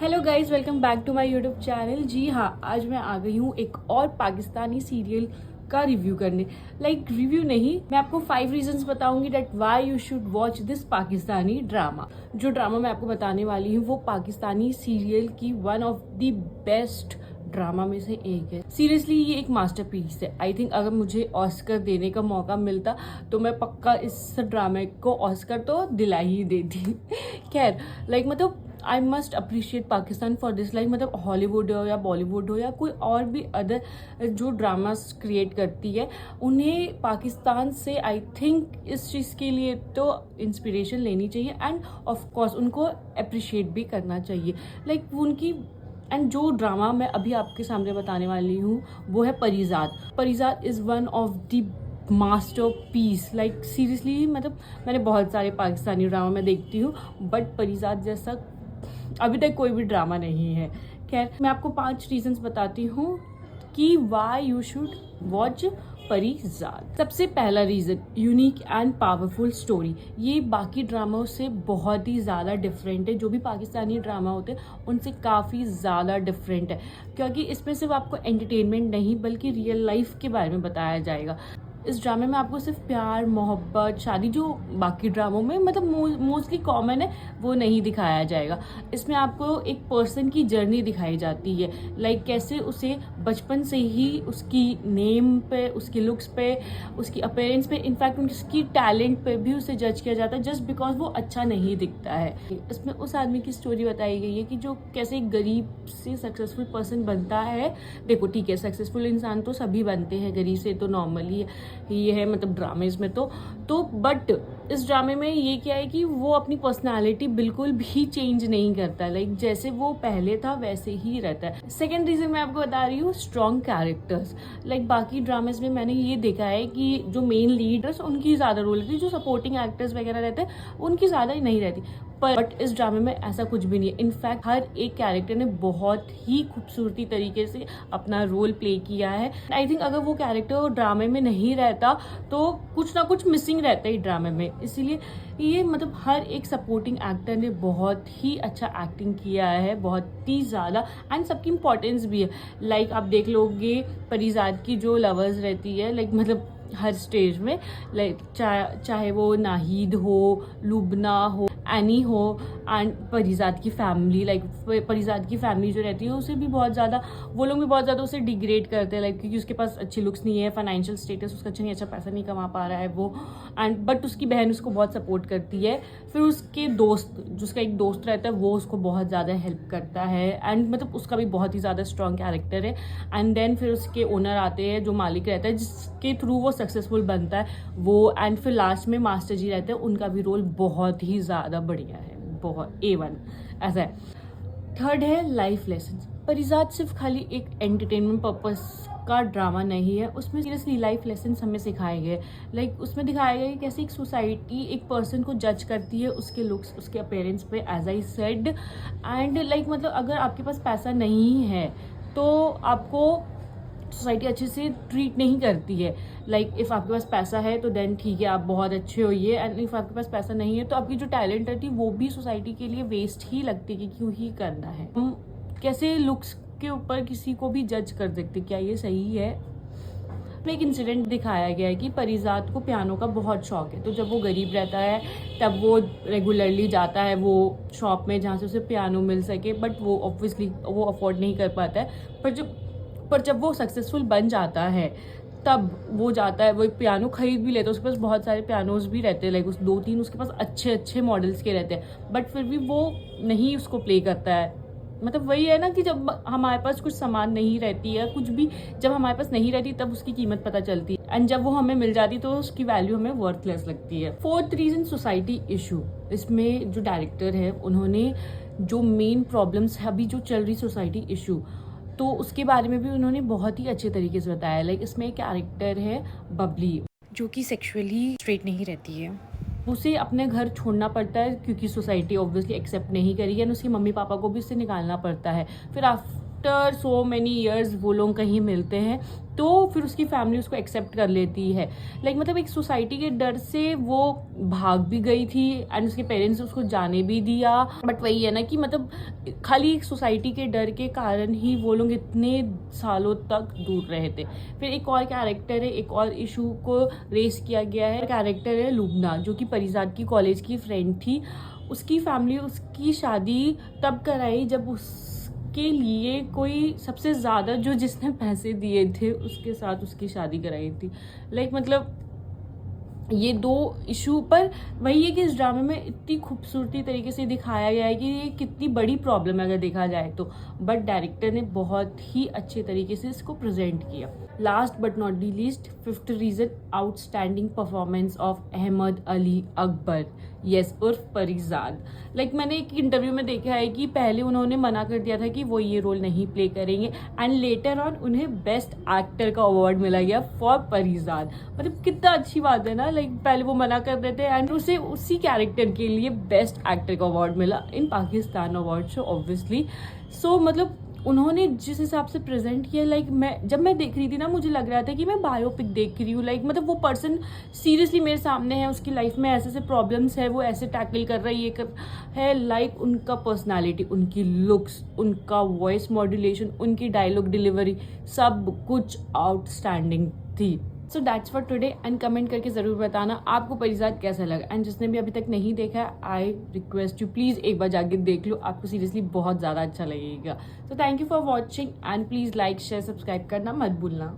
Hello guys, welcome back to my YouTube channel. जी हाँ, आज मैं आ गई हूँ एक और पाकिस्तानी सीरियल का रिव्यू करने। रिव्यू नहीं, मैं आपको 5 रीजंस बताऊंगी that why you should watch this Pakistani drama. जो ड्रामा मैं आपको बताने वाली हूँ वो पाकिस्तानी सीरियल की one of the best drama में से एक है। सीरियसली ये एक मास्टरपीस है। आई थिंक अगर मुझे ऑस्कर देने का मौका मिलता तो मैं पक्का इस ड्रामे को ऑस्कर तो दिला ही देती। खैर मतलब I must appreciate Pakistan for this. मतलब हॉलीवुड हो या बॉलीवुड हो या कोई और भी अदर जो ड्रामास क्रिएट करती है, उन्हें पाकिस्तान से आई थिंक इस चीज़ के लिए तो इंस्पिरेशन लेनी चाहिए एंड ऑफ कोर्स उनको अप्रिशिएट भी करना चाहिए। उनकी एंड जो ड्रामा मैं अभी आपके सामने बताने वाली हूँ वो है Parijaat. Parijaat is one of the masterpiece. Seriously मतलब मैंने बहुत सारे पाकिस्तानी ड्रामा में देखती हूँ बट परिजात जैसा अभी तक कोई भी ड्रामा नहीं है। खैर, मैं आपको 5 रीजंस बताती हूँ कि why you should watch Parizaad. सबसे पहला reason, unique and powerful story. ये बाकी ड्रामाओं से बहुत ही ज़्यादा डिफरेंट है। जो भी पाकिस्तानी ड्रामा होते हैं उनसे काफ़ी ज़्यादा डिफरेंट है, क्योंकि इसमें सिर्फ आपको एंटरटेनमेंट नहीं बल्कि रियल लाइफ के बारे में बताया जाएगा। इस ड्रामे में आपको सिर्फ प्यार, मोहब्बत, शादी जो बाकी ड्रामों में मतलब मोस्टली कॉमन है वो नहीं दिखाया जाएगा। इसमें आपको एक पर्सन की जर्नी दिखाई जाती है। कैसे उसे बचपन से ही उसकी नेम पे, उसके लुक्स पे, उसकी अपीयरेंस पे, इनफैक्ट उसकी टैलेंट पे भी उसे जज किया जाता है जस्ट बिकॉज वो अच्छा नहीं दिखता है। इसमें उस आदमी की स्टोरी बताई गई है कि जो कैसे एक गरीब से सक्सेसफुल पर्सन बनता है। देखो ठीक है, सक्सेसफुल इंसान तो सभी बनते हैं, गरीब से तो नॉर्मली ये है मतलब ड्रामेज में तो बट इस ड्रामे में ये क्या है कि वो अपनी पर्सनालिटी बिल्कुल भी चेंज नहीं करता। जैसे वो पहले था वैसे ही रहता है। सेकेंड रीजन मैं आपको बता रही हूँ, स्ट्रॉन्ग कैरेक्टर्स। बाकी ड्रामेज में मैंने ये देखा है कि जो मेन लीडर्स उनकी ज़्यादा रोल रहती है, जो सपोर्टिंग एक्टर्स वगैरह रहते हैं उनकी ज़्यादा ही नहीं रहती। बट इस ड्रामे में ऐसा कुछ भी नहीं है। इनफैक्ट हर एक कैरेक्टर ने बहुत ही खूबसूरती तरीके से अपना रोल प्ले किया है। आई थिंक अगर वो कैरेक्टर ड्रामे में नहीं रहता तो कुछ ना कुछ मिसिंग रहता है ड्रामे में। इसीलिए ये मतलब हर एक सपोर्टिंग एक्टर ने बहुत ही अच्छा एक्टिंग किया है, बहुत ही ज़्यादा, एंड सबकी इम्पोर्टेंस भी है। आप देख लोगे परिजात की जो लवर्स रहती है मतलब हर स्टेज में, चाहे वो नाहिद हो, लुबना हो, एनी हो, एंड परिजात की फैमिली। परिजात की फैमिली जो रहती है उसे भी बहुत ज़्यादा, वो लोग भी बहुत ज़्यादा उसे डिग्रेड करते हैं क्योंकि उसके पास अच्छी लुक्स नहीं है, फाइनेंशियल स्टेटस उसका अच्छा नहीं, अच्छा पैसा नहीं कमा पा रहा है वो, एंड बट उसकी बहन उसको बहुत सपोर्ट करती है। फिर उसके दोस्त, जिसका एक दोस्त रहता है वो उसको बहुत ज़्यादा हेल्प करता है एंड मतलब उसका भी बहुत ही ज़्यादा स्ट्रॉन्ग कैरेक्टर है। एंड देन फिर उसके ओनर आते हैं, जो मालिक रहता है जिसके थ्रू वो सक्सेसफुल बनता है वो, एंड फिर लास्ट में मास्टर जी रहते हैं, उनका भी रोल बहुत ही ज़्यादा बढ़िया है, बहुत A1 ऐसा है। थर्ड है लाइफ लेसन। परिजात सिर्फ खाली एक एंटरटेनमेंट पर्पस का ड्रामा नहीं है, उसमें सीरियसली लाइफ लेसन हमें सिखाए गए। उसमें दिखाया गया कि कैसे एक सोसाइटी एक पर्सन को जज करती है उसके लुक्स, उसके अपीयरेंस पे, एज आई सेड। एंड मतलब अगर आपके पास पैसा नहीं है तो आपको सोसाइटी अच्छे से ट्रीट नहीं करती है। इफ़ आपके पास पैसा है तो देन ठीक है, आप बहुत अच्छे होइए, एंड इफ़ आपके पास पैसा नहीं है तो आपकी जो टैलेंट रहती है वो भी सोसाइटी के लिए वेस्ट ही लगती है कि क्यों ही करना है। हम कैसे लुक्स के ऊपर किसी को भी जज कर सकते, क्या ये सही है? एक इंसिडेंट दिखाया गया है कि परिजात को पियानो का बहुत शौक है, तो जब वो गरीब रहता है तब वो रेगुलरली जाता है वो शॉप में जहाँ से उसे पियानो मिल सके, बट वो ऑब्वियसली वो अफोर्ड नहीं कर पाता है। पर जब वो सक्सेसफुल बन जाता है तब वो जाता है, वो पियानो खरीद भी लेता है, उसके पास बहुत सारे पियानोज भी रहते हैं, उस 2-3 उसके पास अच्छे अच्छे मॉडल्स के रहते हैं, बट फिर भी वो नहीं उसको प्ले करता है। मतलब वही है ना कि जब हमारे पास कुछ सामान नहीं रहती है, कुछ भी जब हमारे पास नहीं रहती तब उसकी कीमत पता चलती है, एंड जब वो हमें मिल जाती तो उसकी वैल्यू हमें वर्थलेस लगती है। Fourth reason, society issue. इसमें जो डायरेक्टर है उन्होंने जो मेन प्रॉब्लम्स है अभी जो चल रही सोसाइटी इशू, तो उसके बारे में भी उन्होंने बहुत ही अच्छे तरीके से बताया। इसमें एक कैरेक्टर है बबली जो कि सेक्सुअली स्ट्रेट नहीं रहती है। उसे अपने घर छोड़ना पड़ता है क्योंकि सोसाइटी ऑब्वियसली एक्सेप्ट नहीं करी है, उसकी मम्मी पापा को भी उससे निकालना पड़ता है। फिर आफ्टर सो मैनी ईयर्स वो लोग कहीं मिलते हैं तो फिर उसकी फैमिली उसको एक्सेप्ट कर लेती है। मतलब एक सोसाइटी के डर से वो भाग भी गई थी एंड उसके पेरेंट्स उसको जाने भी दिया। बट वही है ना कि मतलब खाली एक सोसाइटी के डर के कारण ही वो लोग इतने सालों तक दूर रहे थे। फिर एक और कैरेक्टर है, एक और इशू को रेस किया गया है। कैरेक्टर है लुबना, जो कि परिजात की कॉलेज की फ्रेंड थी। उसकी फैमिली उसकी शादी तब कराई जब उसके लिए कोई सबसे ज़्यादा जो जिसने पैसे दिए थे उसके साथ उसकी शादी कराई थी। मतलब ये दो इशू पर वही है कि इस ड्रामे में इतनी खूबसूरती तरीके से दिखाया गया है कि ये कितनी बड़ी प्रॉब्लम है अगर देखा जाए तो। बट डायरेक्टर ने बहुत ही अच्छे तरीके से इसको प्रेजेंट किया। Last but not the least, fifth reason, outstanding performance of Ahmed Ali Akbar, yes, उर्फ परिजाद। मैंने एक इंटरव्यू में देखा है कि पहले उन्होंने मना कर दिया था कि वो ये रोल नहीं प्ले करेंगे एंड लेटर ऑन उन्हें बेस्ट एक्टर का अवार्ड मिला गया फॉर परिजाद। कितना अच्छी बात है ना। पहले वो मना कर रहे थे एंड उसे उसी कैरेक्टर के लिए बेस्ट एक्टर का अवार्ड मिला इन पाकिस्तान अवार्ड शो ऑब्वियसली। सो उन्होंने जिस हिसाब से प्रेजेंट किया, जब मैं देख रही थी ना मुझे लग रहा था कि मैं बायोपिक देख रही हूँ। वो पर्सन सीरियसली मेरे सामने है, उसकी लाइफ में ऐसे ऐसे प्रॉब्लम्स है, वो ऐसे टैकल कर रहा है, ये है। उनका पर्सनालिटी, उनकी लुक्स, उनका वॉइस मॉड्यूलेशन, उनकी डायलॉग डिलीवरी, सब कुछ आउटस्टैंडिंग थी। So that's for today and comment करके ज़रूर बताना आपको परिजाद कैसा लगा। एंड जिसने भी अभी तक नहीं देखा है, आई रिक्वेस्ट यू प्लीज़ एक बार जाके देख लो, आपको सीरियसली बहुत ज़्यादा अच्छा लगेगा। So thank you for watching and please like share subscribe करना मत भूलना।